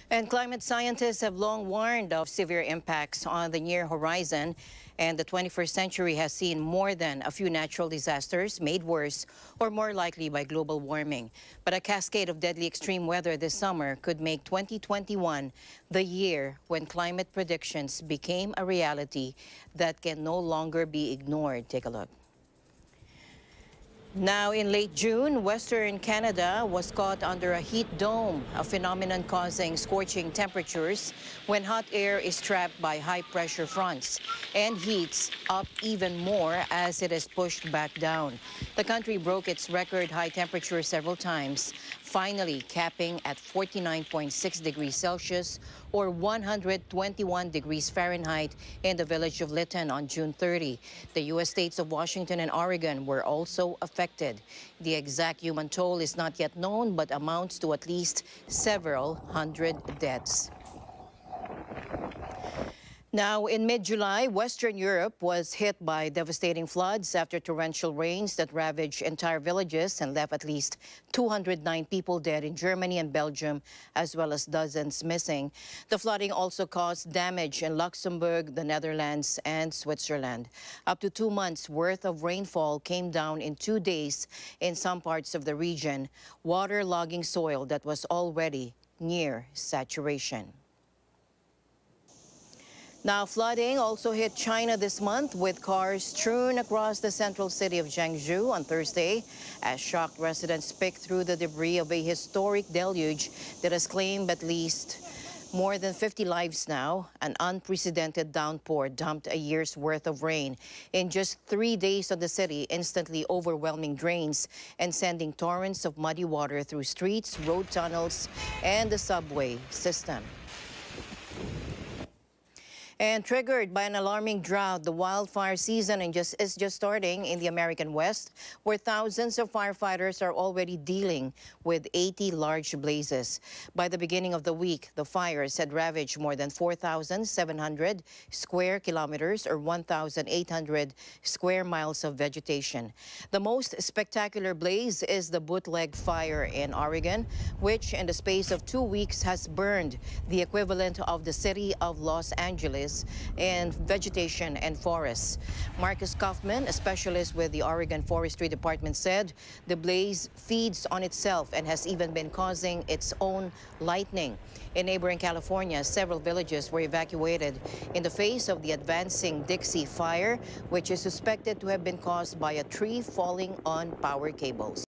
And climate scientists have long warned of severe impacts on the near horizon. And the 21st century has seen more than a few natural disasters made worse or more likely by global warming. But a cascade of deadly extreme weather this summer could make 2021 the year when climate predictions became a reality that can no longer be ignored. Take a look. Now, in late June, Western Canada was caught under a heat dome, a phenomenon causing scorching temperatures when hot air is trapped by high-pressure fronts and heats up even more as it is pushed back down. The country broke its record high temperature several times, finally capping at 49.6 degrees Celsius or 121 degrees Fahrenheit in the village of Lytton on June 30. The U.S. states of Washington and Oregon were also affected. The exact human toll is not yet known, but amounts to at least several hundred deaths. Now, in mid-July, Western Europe was hit by devastating floods after torrential rains that ravaged entire villages and left at least 209 people dead in Germany and Belgium, as well as dozens missing. The flooding also caused damage in Luxembourg, the Netherlands, and Switzerland. Up to 2 months' worth of rainfall came down in 2 days in some parts of the region, waterlogging soil that was already near saturation. Now, flooding also hit China this month, with cars strewn across the central city of Jiangsu on Thursday as shocked residents picked through the debris of a historic deluge that has claimed at least more than 50 lives now. An unprecedented downpour dumped a year's worth of rain in just 3 days on the city, instantly overwhelming drains and sending torrents of muddy water through streets, road tunnels, and the subway system. And triggered by an alarming drought, the wildfire season is just starting in the American West, where thousands of firefighters are already dealing with 80 large blazes. By the beginning of the week, the fires had ravaged more than 4,700 square kilometers or 1,800 square miles of vegetation. The most spectacular blaze is the Bootleg Fire in Oregon, which in the space of 2 weeks has burned the equivalent of the city of Los Angeles in vegetation and forests. Marcus Kaufman, a specialist with the Oregon Forestry Department, said the blaze feeds on itself and has even been causing its own lightning. In neighboring California, several villages were evacuated in the face of the advancing Dixie Fire, which is suspected to have been caused by a tree falling on power cables.